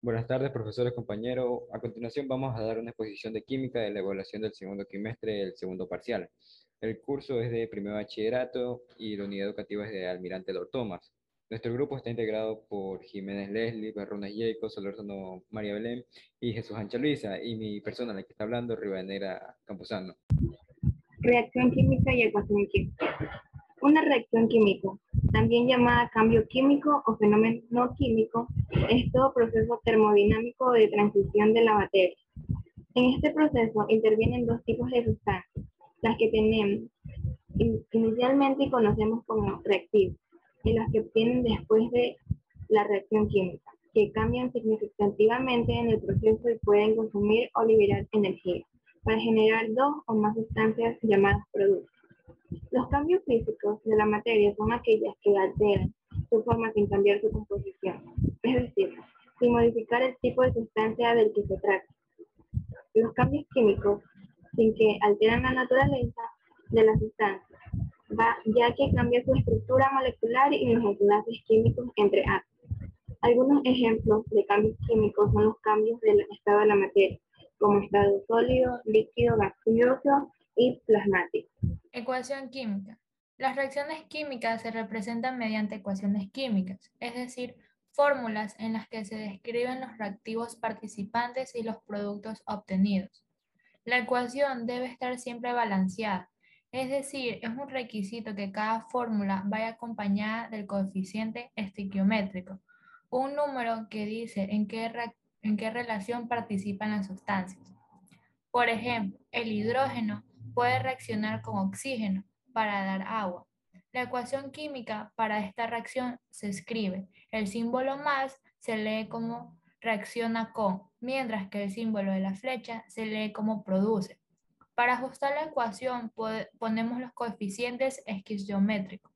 Buenas tardes, profesores, compañeros. A continuación vamos a dar una exposición de química de la evaluación del segundo trimestre del segundo parcial. El curso es de primer bachillerato y la unidad educativa es de Almirante Lord Thomas. Nuestro grupo está integrado por Jiménez Leslie, Berrones Jacob, Solorzano María Belén y Jesús Ancha Luisa, y mi persona, la que está hablando, Rivadeneira Campuzano. Reacción química y ecuación química. Una reacción química, también llamada cambio químico o fenómeno químico, es todo proceso termodinámico de transición de la materia. En este proceso intervienen dos tipos de sustancias, las que tenemos inicialmente y conocemos como reactivos, y las que obtienen después de la reacción química, que cambian significativamente en el proceso y pueden consumir o liberar energía, para generar dos o más sustancias llamadas productos. Los cambios físicos de la materia son aquellas que alteran su forma sin cambiar su composición, es decir, sin modificar el tipo de sustancia del que se trata. Los cambios químicos, sin que alteran la naturaleza de la sustancia, ya que cambia su estructura molecular y los enlaces químicos entre átomos. Algunos ejemplos de cambios químicos son los cambios del estado de la materia, como estado sólido, líquido, gaseoso y plasmático. Ecuación química. Las reacciones químicas se representan mediante ecuaciones químicas, es decir, fórmulas en las que se describen los reactivos participantes y los productos obtenidos. La ecuación debe estar siempre balanceada, es decir, es un requisito que cada fórmula vaya acompañada del coeficiente estequiométrico, un número que dice en qué relación participan las sustancias. Por ejemplo, el hidrógeno puede reaccionar con oxígeno para dar agua. La ecuación química para esta reacción se escribe. El símbolo más se lee como reacciona con, mientras que el símbolo de la flecha se lee como produce. Para ajustar la ecuación ponemos los coeficientes esquistométricos.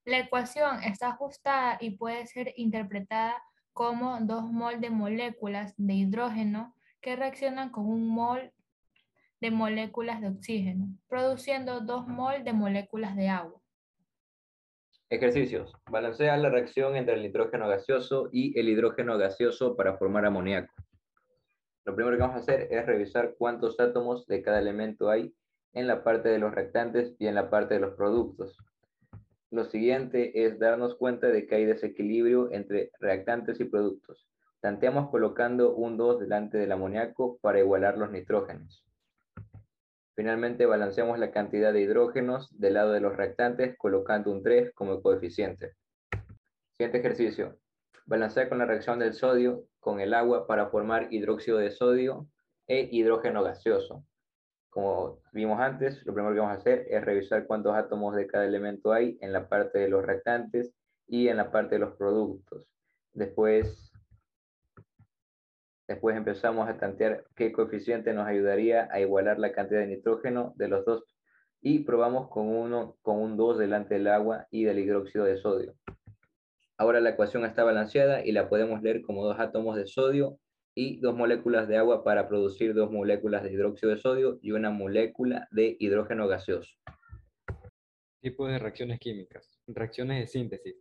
La ecuación está ajustada y puede ser interpretada como 2 mol de moléculas de hidrógeno que reaccionan con 1 mol de moléculas de oxígeno, produciendo 2 mol de moléculas de agua. Ejercicios. Balancea la reacción entre el nitrógeno gaseoso y el hidrógeno gaseoso para formar amoníaco. Lo primero que vamos a hacer es revisar cuántos átomos de cada elemento hay en la parte de los reactantes y en la parte de los productos. Lo siguiente es darnos cuenta de que hay desequilibrio entre reactantes y productos. Tanteamos colocando un 2 delante del amoníaco para igualar los nitrógenos. Finalmente balanceamos la cantidad de hidrógenos del lado de los reactantes colocando un 3 como coeficiente. Siguiente ejercicio. Balancea con la reacción del sodio con el agua para formar hidróxido de sodio e hidrógeno gaseoso. Como vimos antes, lo primero que vamos a hacer es revisar cuántos átomos de cada elemento hay en la parte de los reactantes y en la parte de los productos. Después empezamos a tantear qué coeficiente nos ayudaría a igualar la cantidad de nitrógeno de los dos y probamos con un 2 delante del agua y del hidróxido de sodio. Ahora la ecuación está balanceada y la podemos leer como 2 átomos de sodio y 2 moléculas de agua para producir 2 moléculas de hidróxido de sodio y una molécula de hidrógeno gaseoso. Tipos de reacciones químicas. Reacciones de síntesis.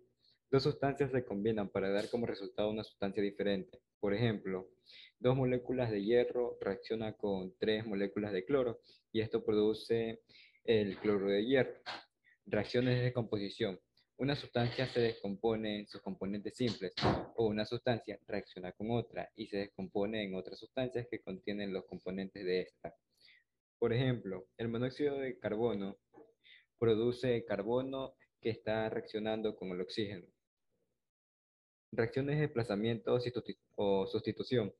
Dos sustancias se combinan para dar como resultado una sustancia diferente. Por ejemplo, dos moléculas de hierro reaccionan con tres moléculas de cloro y esto produce el cloro de hierro. Reacciones de descomposición. Una sustancia se descompone en sus componentes simples o una sustancia reacciona con otra y se descompone en otras sustancias que contienen los componentes de esta. Por ejemplo, el monóxido de carbono produce carbono que está reaccionando con el oxígeno. Reacciones de desplazamiento o sustitución.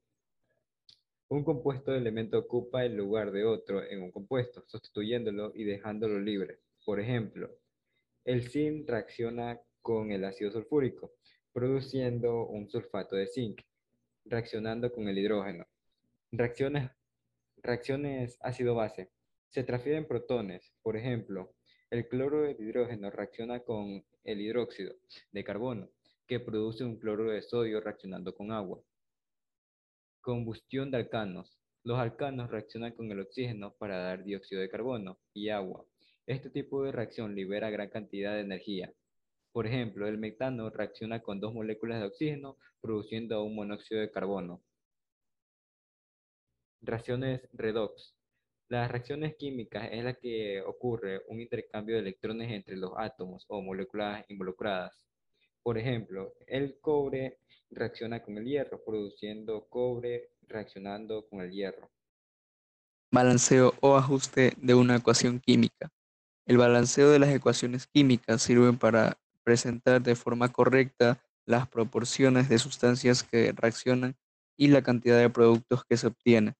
Un compuesto de elemento ocupa el lugar de otro en un compuesto, sustituyéndolo y dejándolo libre. Por ejemplo, el zinc reacciona con el ácido sulfúrico, produciendo un sulfato de zinc, reaccionando con el hidrógeno. Reacciones Reacciones ácido-base. Se transfieren protones. Por ejemplo, el cloro de hidrógeno reacciona con el hidróxido de carbono, que produce un cloro de sodio reaccionando con agua. Combustión de alcanos. Los alcanos reaccionan con el oxígeno para dar dióxido de carbono y agua. Este tipo de reacción libera gran cantidad de energía. Por ejemplo, el metano reacciona con dos moléculas de oxígeno produciendo un monóxido de carbono. Reacciones redox. Las reacciones químicas es la que ocurre un intercambio de electrones entre los átomos o moléculas involucradas. Por ejemplo, el cobre reacciona con el hierro, produciendo cobre reaccionando con el hierro. Balanceo o ajuste de una ecuación química. El balanceo de las ecuaciones químicas sirve para presentar de forma correcta las proporciones de sustancias que reaccionan y la cantidad de productos que se obtiene.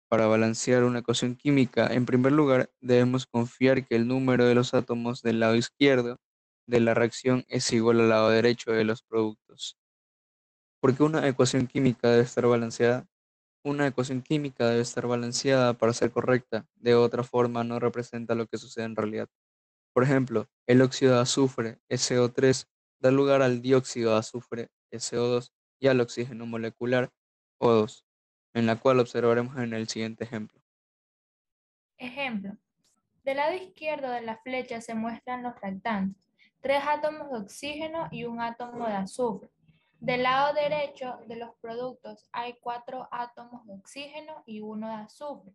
Para balancear una ecuación química, en primer lugar, debemos confiar que el número de los átomos del lado izquierdo de la reacción es igual al lado derecho de los productos. ¿Por qué una ecuación química debe estar balanceada? Una ecuación química debe estar balanceada para ser correcta, de otra forma no representa lo que sucede en realidad. Por ejemplo, el óxido de azufre, SO3, da lugar al dióxido de azufre, SO2, y al oxígeno molecular, O2, en la cual observaremos en el siguiente ejemplo. Ejemplo. Del lado izquierdo de la flecha se muestran los reactantes, 3 átomos de oxígeno y un átomo de azufre. Del lado derecho de los productos hay 4 átomos de oxígeno y uno de azufre.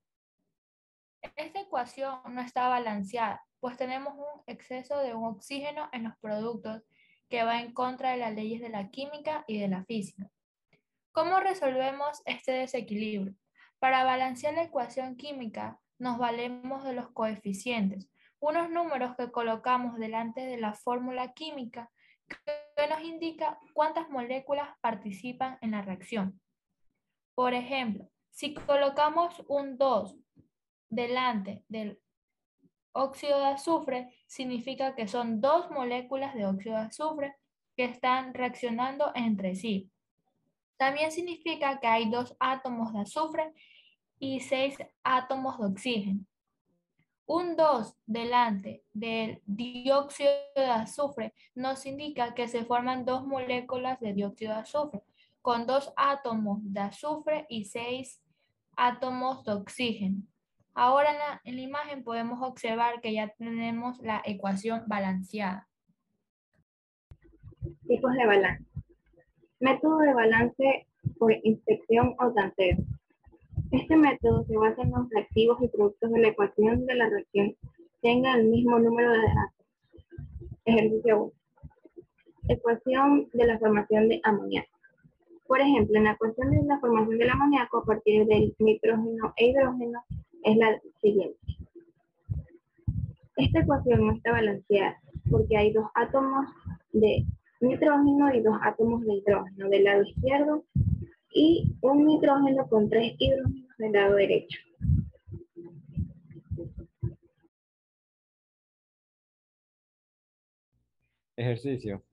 Esta ecuación no está balanceada, pues tenemos un exceso de un oxígeno en los productos que va en contra de las leyes de la química y de la física. ¿Cómo resolvemos este desequilibrio? Para balancear la ecuación química, nos valemos de los coeficientes, unos números que colocamos delante de la fórmula química que nos indica cuántas moléculas participan en la reacción. Por ejemplo, si colocamos un 2 delante del óxido de azufre, significa que son 2 moléculas de óxido de azufre que están reaccionando entre sí. También significa que hay 2 átomos de azufre y 6 átomos de oxígeno. Un 2 delante del dióxido de azufre nos indica que se forman 2 moléculas de dióxido de azufre, con 2 átomos de azufre y 6 átomos de oxígeno. Ahora en la imagen podemos observar que ya tenemos la ecuación balanceada. Tipos de balance. Método de balance por inspección o tanteo. Este método se basa en los reactivos y productos de la ecuación de la reacción tengan el mismo número de átomos. Ejercicio 1. Ecuación de la formación de amoníaco. Por ejemplo, en la ecuación de la formación del amoníaco a partir del nitrógeno e hidrógeno es la siguiente. Esta ecuación no está balanceada porque hay 2 átomos de nitrógeno y 2 átomos de hidrógeno del lado izquierdo y un nitrógeno con 3 hidrógenos del lado derecho. Ejercicio.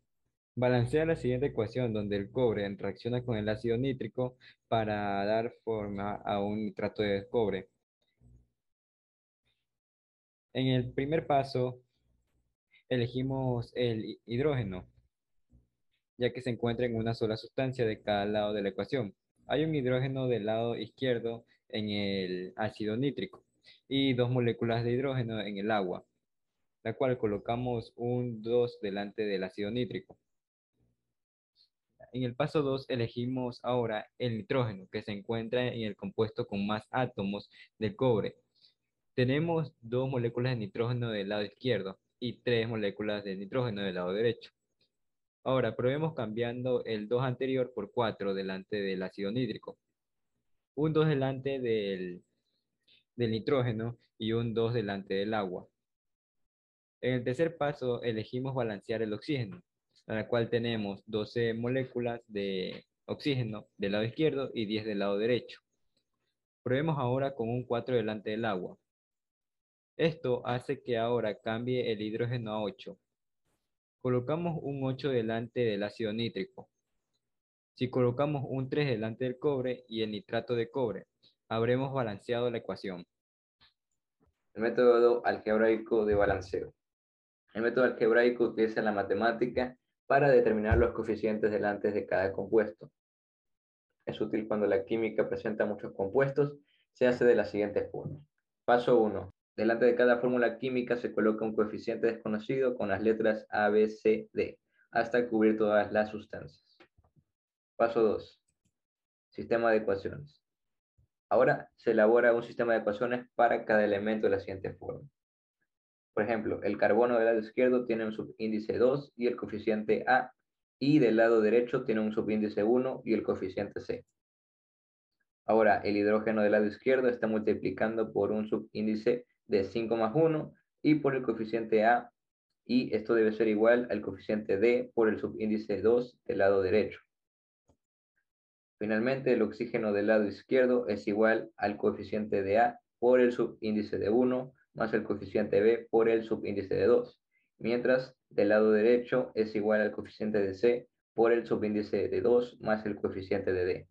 Balancea la siguiente ecuación donde el cobre reacciona con el ácido nítrico para dar forma a un nitrato de cobre. En el primer paso, elegimos el hidrógeno, ya que se encuentra en una sola sustancia de cada lado de la ecuación. Hay un hidrógeno del lado izquierdo en el ácido nítrico y 2 moléculas de hidrógeno en el agua, la cual colocamos un 2 delante del ácido nítrico. En el paso 2 elegimos ahora el nitrógeno, que se encuentra en el compuesto con más átomos del cobre. Tenemos 2 moléculas de nitrógeno del lado izquierdo y 3 moléculas de nitrógeno del lado derecho. Ahora probemos cambiando el 2 anterior por 4 delante del ácido nítrico. Un 2 delante del nitrógeno y un 2 delante del agua. En el tercer paso elegimos balancear el oxígeno, en la cual tenemos 12 moléculas de oxígeno del lado izquierdo y 10 del lado derecho. Probemos ahora con un 4 delante del agua. Esto hace que ahora cambie el hidrógeno a 8. Colocamos un 8 delante del ácido nítrico. Si colocamos un 3 delante del cobre y el nitrato de cobre, habremos balanceado la ecuación. El método algebraico de balanceo. El método algebraico utiliza la matemática para determinar los coeficientes delante de cada compuesto. Es útil cuando la química presenta muchos compuestos. Se hace de la siguiente forma. Paso 1. Delante de cada fórmula química se coloca un coeficiente desconocido con las letras A, B, C, D. hasta cubrir todas las sustancias. Paso 2. Sistema de ecuaciones. Ahora se elabora un sistema de ecuaciones para cada elemento de la siguiente forma. Por ejemplo, el carbono del lado izquierdo tiene un subíndice 2 y el coeficiente A, y del lado derecho tiene un subíndice 1 y el coeficiente C. Ahora, el hidrógeno del lado izquierdo está multiplicando por un subíndice de 5 más 1 y por el coeficiente A, y esto debe ser igual al coeficiente D por el subíndice 2 del lado derecho. Finalmente, el oxígeno del lado izquierdo es igual al coeficiente de A por el subíndice de 1 más el coeficiente B por el subíndice de 2, mientras del lado derecho es igual al coeficiente de C por el subíndice de 2 más el coeficiente de D.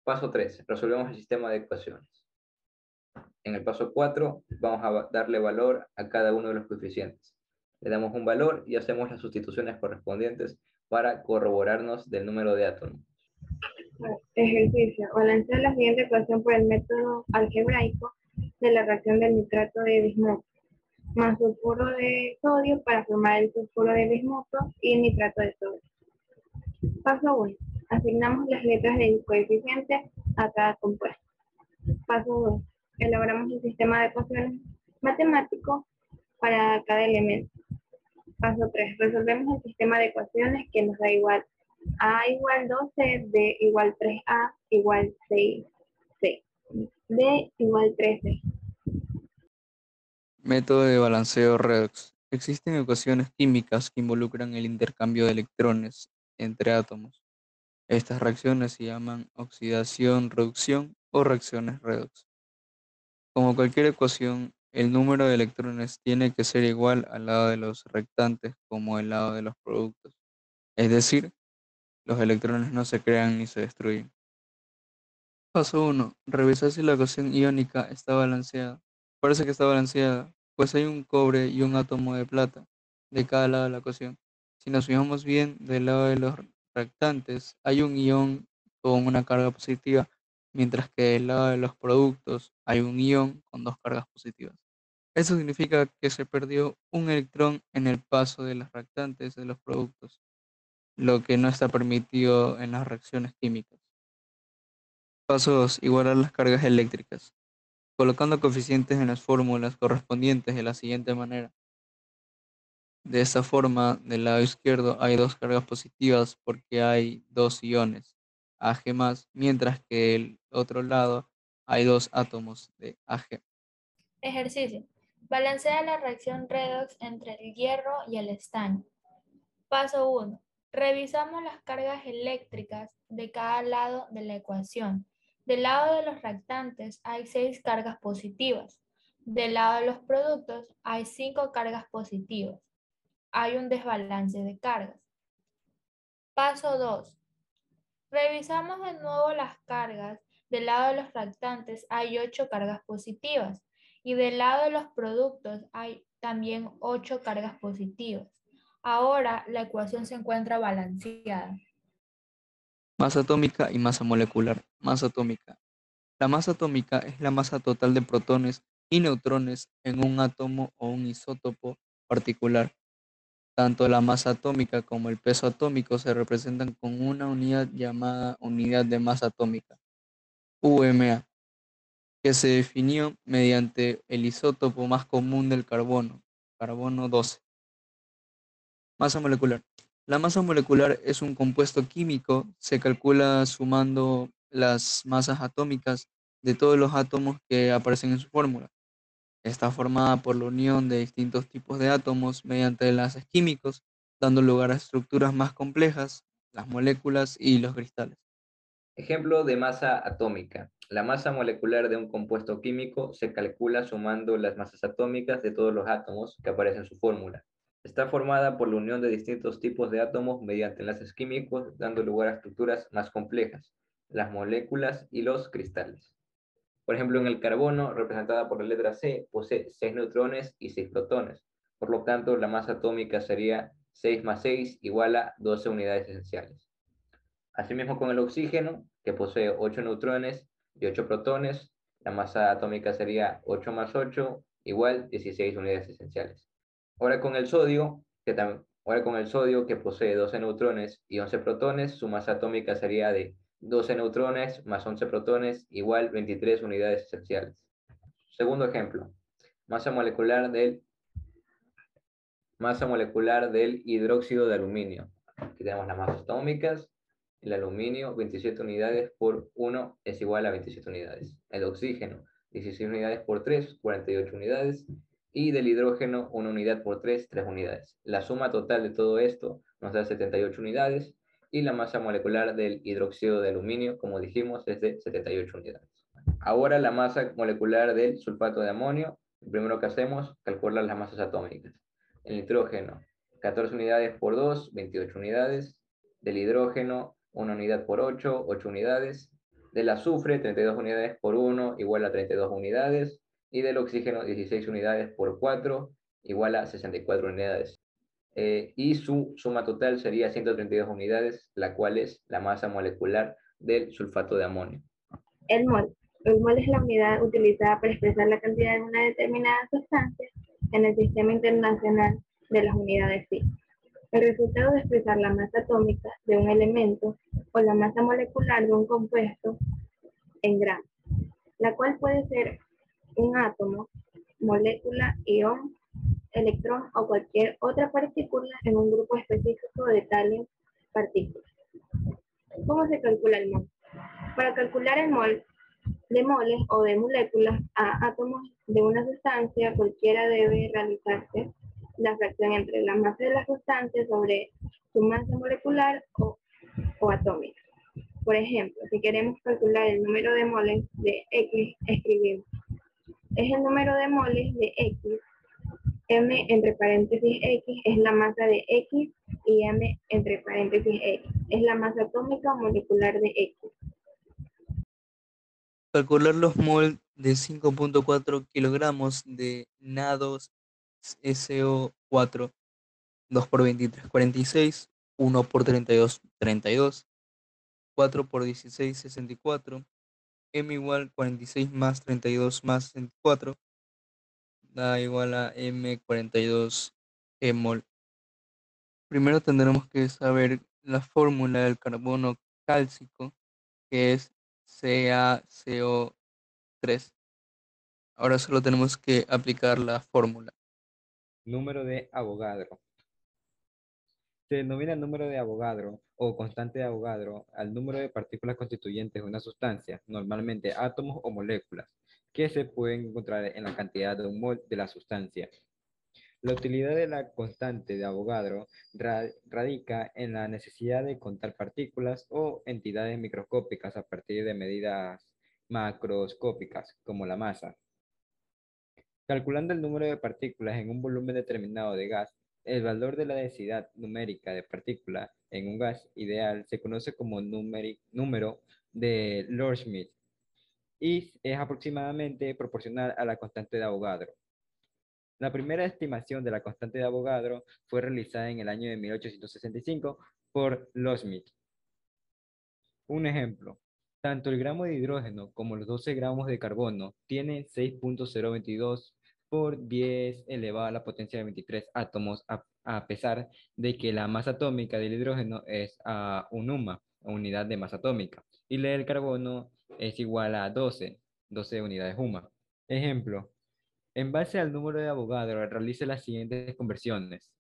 Paso 3. Resolvemos el sistema de ecuaciones. En el paso 4 vamos a darle valor a cada uno de los coeficientes. Le damos un valor y hacemos las sustituciones correspondientes para corroborarnos del número de átomos. Ejercicio. Balancea la siguiente ecuación por el método algebraico de la reacción del nitrato de bismuto más sulfuro de sodio para formar el sulfuro de bismuto y el nitrato de sodio. Paso 1. Asignamos las letras del coeficiente a cada compuesto. Paso 2. Elaboramos el sistema de ecuaciones matemático para cada elemento. Paso 3. Resolvemos el sistema de ecuaciones que nos da igual A igual 12, B igual 3A igual 6C, D igual 13. Método de balanceo redox. Existen ecuaciones químicas que involucran el intercambio de electrones entre átomos. Estas reacciones se llaman oxidación, reducción o reacciones redox. Como cualquier ecuación, el número de electrones tiene que ser igual al lado de los reactantes como el lado de los productos. Es decir, los electrones no se crean ni se destruyen. Paso 1. Revisar si la ecuación iónica está balanceada. Parece que está balanceada, pues hay un cobre y un átomo de plata de cada lado de la ecuación. Si nos fijamos bien, del lado de los reactantes hay un ion con una carga positiva, mientras que del lado de los productos hay un ion con dos cargas positivas. Eso significa que se perdió un electrón en el paso de los reactantes de los productos, lo que no está permitido en las reacciones químicas. Paso 2. Igualar las cargas eléctricas. Colocando coeficientes en las fórmulas correspondientes de la siguiente manera. De esta forma, del lado izquierdo hay dos cargas positivas porque hay dos iones Ag+, mientras que del otro lado hay dos átomos de Ag. Ejercicio. Balancea la reacción redox entre el hierro y el estaño. Paso 1. Revisamos las cargas eléctricas de cada lado de la ecuación. Del lado de los reactantes hay 6 cargas positivas. Del lado de los productos hay 5 cargas positivas. Hay un desbalance de cargas. Paso 2. Revisamos de nuevo las cargas. Del lado de los reactantes hay 8 cargas positivas y del lado de los productos hay también 8 cargas positivas. Ahora la ecuación se encuentra balanceada. Masa atómica y masa molecular. Masa atómica. La masa atómica es la masa total de protones y neutrones en un átomo o un isótopo particular. Tanto la masa atómica como el peso atómico se representan con una unidad llamada unidad de masa atómica, UMA, que se definió mediante el isótopo más común del carbono, carbono 12. Masa molecular. La masa molecular es un compuesto químico, se calcula sumando las masas atómicas de todos los átomos que aparecen en su fórmula. Está formada por la unión de distintos tipos de átomos mediante enlaces químicos, dando lugar a estructuras más complejas, las moléculas y los cristales. Ejemplo de masa atómica. La masa molecular de un compuesto químico se calcula sumando las masas atómicas de todos los átomos que aparecen en su fórmula. Está formada por la unión de distintos tipos de átomos mediante enlaces químicos, dando lugar a estructuras más complejas, las moléculas y los cristales. Por ejemplo, en el carbono, representada por la letra C, posee 6 neutrones y 6 protones. Por lo tanto, la masa atómica sería 6 más 6 igual a 12 unidades esenciales. Asimismo, con el oxígeno, que posee 8 neutrones y 8 protones, la masa atómica sería 8 más 8 igual 16 unidades esenciales. Ahora con el sodio, que Ahora con el sodio, que posee 12 neutrones y 11 protones, su masa atómica sería de 12 neutrones más 11 protones igual 23 unidades esenciales. Segundo ejemplo, masa molecular del hidróxido de aluminio. Aquí tenemos las masas atómicas. El aluminio, 27 unidades por 1 es igual a 27 unidades. El oxígeno, 16 unidades por 3, 48 unidades. Y del hidrógeno, 1 unidad por 3, 3 unidades. La suma total de todo esto nos da 78 unidades. Y la masa molecular del hidróxido de aluminio, como dijimos, es de 78 unidades. Ahora la masa molecular del sulfato de amonio. Lo primero que hacemos, calcular las masas atómicas. El nitrógeno, 14 unidades por 2, 28 unidades. Del hidrógeno, 1 unidad por 8, 8 unidades. Del azufre, 32 unidades por 1, igual a 32 unidades. Y del oxígeno, 16 unidades por 4, igual a 64 unidades. Y su suma total sería 132 unidades, la cual es la masa molecular del sulfato de amonio. El mol. El mol es la unidad utilizada para expresar la cantidad de una determinada sustancia en el Sistema Internacional de las Unidades Phi. El resultado de expresar la masa atómica de un elemento o la masa molecular de un compuesto en gramos, la cual puede ser un átomo, molécula, ion, electrón o cualquier otra partícula en un grupo específico de tales partículas. ¿Cómo se calcula el mol? Para calcular el mol de moles o de moléculas a átomos de una sustancia, cualquiera debe realizarse la fracción entre la masa de la sustancia sobre su masa molecular o atómica. Por ejemplo, si queremos calcular el número de moles de X, escribimos es el número de moles de X, M entre paréntesis X es la masa de X y M entre paréntesis X es la masa atómica o molecular de X. Calcular los mol de 5.4 kilogramos de Na2SO4, 2 por 23, 46, 1 por 32, 32, 4 por 16, 64, M igual 46 más 32 más 64, da igual a M42 mol. Primero tendremos que saber la fórmula del carbono cálcico, que es CaCO3. Ahora solo tenemos que aplicar la fórmula. Número de Avogadro. Se denomina número de Avogadro o constante de Avogadro al número de partículas constituyentes de una sustancia, normalmente átomos o moléculas, que se pueden encontrar en la cantidad de un mol de la sustancia. La utilidad de la constante de Avogadro radica en la necesidad de contar partículas o entidades microscópicas a partir de medidas macroscópicas, como la masa. Calculando el número de partículas en un volumen determinado de gas, el valor de la densidad numérica de partículas en un gas ideal se conoce como número de Lord-Schmidt y es aproximadamente proporcional a la constante de Avogadro. La primera estimación de la constante de Avogadro fue realizada en el año de 1865 por Loschmidt. Un ejemplo, tanto el gramo de hidrógeno como los 12 gramos de carbono tienen 6.022 por 10 elevado a la potencia de 23 átomos, a pesar de que la masa atómica del hidrógeno es a un UMA, unidad de masa atómica, y la del carbono es igual a 12 unidades UMA. Ejemplo, en base al número de Avogadro, realice las siguientes conversiones.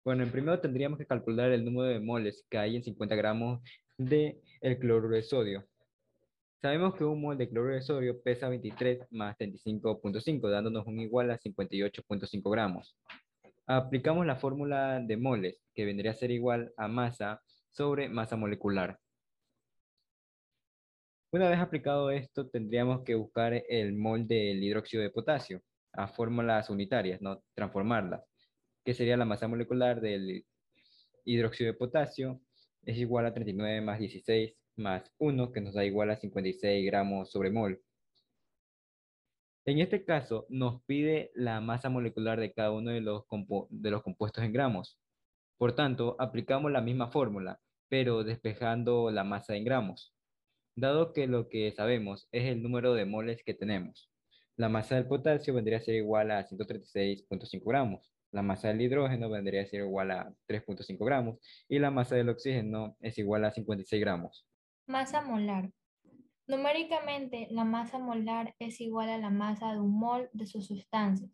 Bueno, en primero tendríamos que calcular el número de moles que hay en 50 gramos de el cloruro de sodio. Sabemos que un mol de cloruro de sodio pesa 23 más 35.5, dándonos un igual a 58.5 gramos. Aplicamos la fórmula de moles, que vendría a ser igual a masa sobre masa molecular. Una vez aplicado esto, tendríamos que buscar el mol del hidróxido de potasio a fórmulas unitarias, ¿no? Transformarlas, que sería la masa molecular del hidróxido de potasio, es igual a 39 más 16 más 1, que nos da igual a 56 gramos sobre mol. En este caso, nos pide la masa molecular de cada uno de los compuestos en gramos. Por tanto, aplicamos la misma fórmula, pero despejando la masa en gramos, dado que lo que sabemos es el número de moles que tenemos. La masa del potasio vendría a ser igual a 136.5 gramos La masa del hidrógeno vendría a ser igual a 3,5 gramos y la masa del oxígeno es igual a 56 gramos. Masa molar. Numéricamente, la masa molar es igual a la masa de un mol de su sustancia,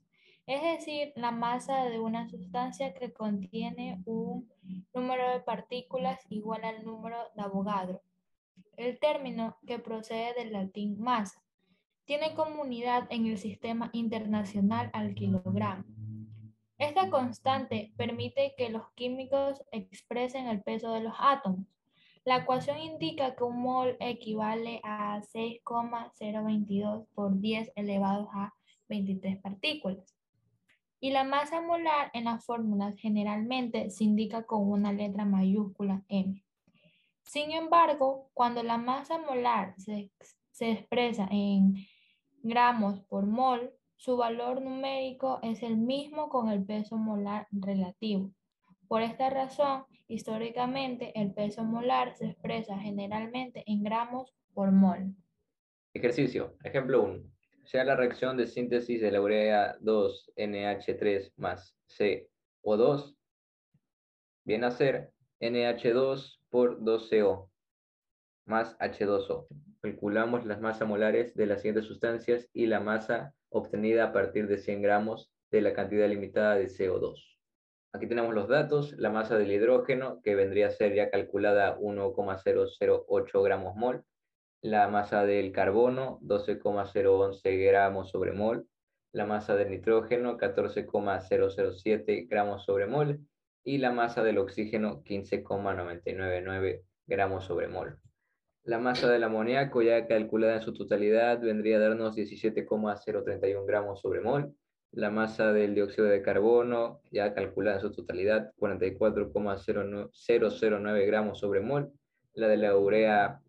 es decir, la masa de una sustancia que contiene un número de partículas igual al número de Avogadro. El término, que procede del latín masa, tiene como unidad en el sistema internacional al kilogramo. Esta constante permite que los químicos expresen el peso de los átomos. La ecuación indica que un mol equivale a 6,022 por 10 elevado a 23 partículas. Y la masa molar en las fórmulas generalmente se indica con una letra mayúscula M. Sin embargo, cuando la masa molar se expresa en gramos por mol, su valor numérico es el mismo con el peso molar relativo. Por esta razón, históricamente, el peso molar se expresa generalmente en gramos por mol. Ejercicio. Ejemplo 1. Sea la reacción de síntesis de la urea 2NH3 más CO2, viene a ser NH2 por 2CO más H2O. Calculamos las masas molares de las siguientes sustancias y la masa obtenida a partir de 100 gramos de la cantidad limitada de CO2. Aquí tenemos los datos, la masa del hidrógeno, que vendría a ser ya calculada 1,008 gramos mol, la masa del carbono, 12,011 gramos sobre mol, la masa del nitrógeno, 14,007 gramos sobre mol, y la masa del oxígeno, 15,999 gramos sobre mol. La masa del amoníaco, ya calculada en su totalidad, vendría a darnos 17,031 gramos sobre mol. La masa del dióxido de carbono, ya calculada en su totalidad, 44,009 gramos sobre mol. La de la urea,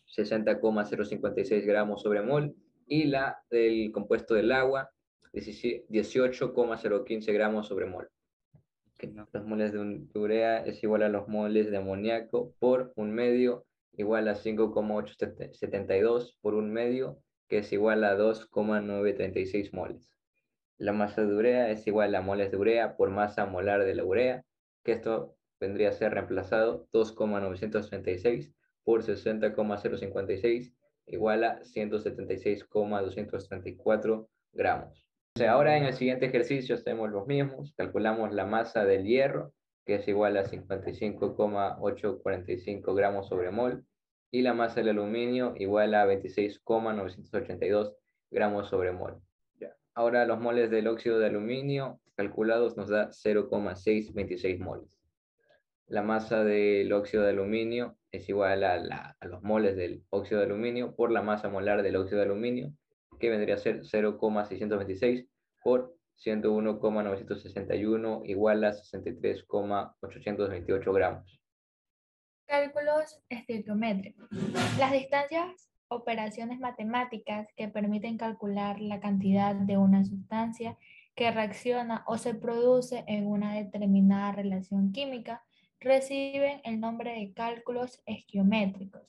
60,056 gramos sobre mol. Y la del compuesto del agua, 18,015 gramos sobre mol. Los moles de urea es igual a los moles de amoníaco por un medio, igual a 5,872 por un medio, que es igual a 2,936 moles. La masa de urea es igual a moles de urea por masa molar de la urea, que esto vendría a ser reemplazado 2,936 por 60,056, igual a 176,234 gramos. Ahora en el siguiente ejercicio hacemos los mismos, calculamos la masa del hierro, que es igual a 55,845 gramos sobre mol, y la masa del aluminio igual a 26,982 gramos sobre mol. Ahora los moles del óxido de aluminio calculados nos da 0,626 moles. La masa del óxido de aluminio es igual a los moles del óxido de aluminio por la masa molar del óxido de aluminio, que vendría a ser 0,626 por 101,961 igual a 63,828 gramos. Cálculos estequiométricos. Las distancias, operaciones matemáticas que permiten calcular la cantidad de una sustancia que reacciona o se produce en una determinada relación química reciben el nombre de cálculos estequiométricos.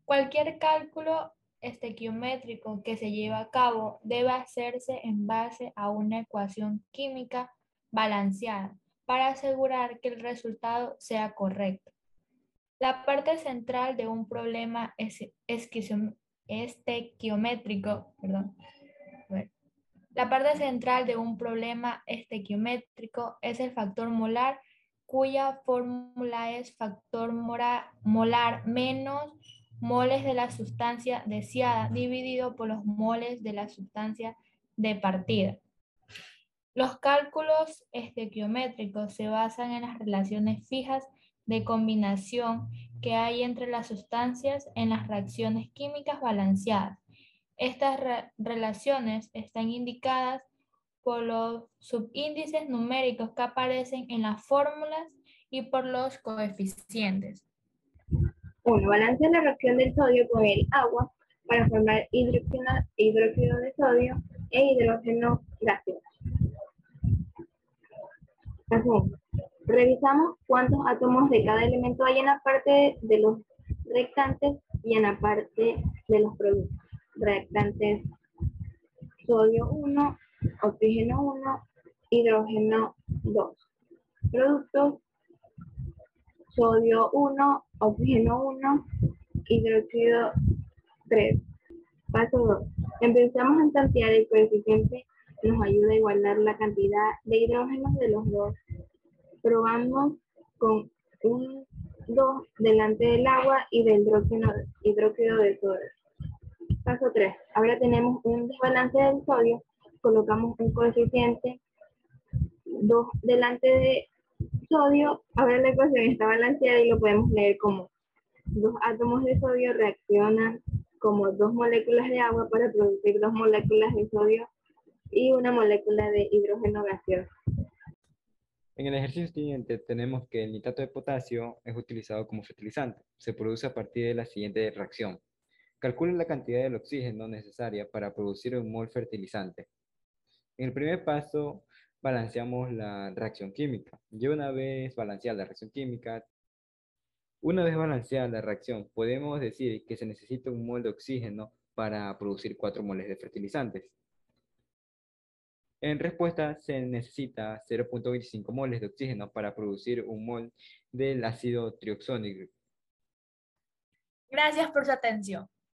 Cualquier cálculo estequiométrico que se lleve a cabo debe hacerse en base a una ecuación química balanceada para asegurar que el resultado sea correcto. La parte central de un problema estequiométrico, La parte central de un problema estequiométrico es el factor molar, cuya fórmula es factor molar menos moles de la sustancia deseada dividido por los moles de la sustancia de partida. Los cálculos estequiométricos se basan en las relaciones fijas de combinación que hay entre las sustancias en las reacciones químicas balanceadas. Estas relaciones están indicadas por los subíndices numéricos que aparecen en las fórmulas y por los coeficientes. 1. Balancea la reacción del sodio con el agua para formar hidróxido de sodio e hidrógeno gaseoso. Segundo, revisamos cuántos átomos de cada elemento hay en la parte de los reactantes y en la parte de los productos. Reactantes sodio 1, oxígeno 1, hidrógeno 2. Productos: sodio 1, oxígeno 1, hidróxido 3. Paso 2. Empezamos a tantear el coeficiente que nos ayuda a igualar la cantidad de hidrógenos de los dos. Probamos con un 2 delante del agua y del hidróxido de sodio. Paso 3. Ahora tenemos un desbalance del sodio. Colocamos un coeficiente 2 delante de sodio. Ahora la ecuación está balanceada y lo podemos leer como 2 átomos de sodio reaccionan como 2 moléculas de agua para producir 2 moléculas de sodio y una molécula de hidrógeno gaseoso. En el ejercicio siguiente tenemos que el nitrato de potasio es utilizado como fertilizante. Se produce a partir de la siguiente reacción. Calcula la cantidad del oxígeno necesaria para producir un mol fertilizante. En el primer paso balanceamos la reacción química. Una vez balanceada la reacción, podemos decir que se necesita un mol de oxígeno para producir 4 moles de fertilizantes. En respuesta, se necesita 0.25 moles de oxígeno para producir un mol del ácido trioxónico. Gracias por su atención.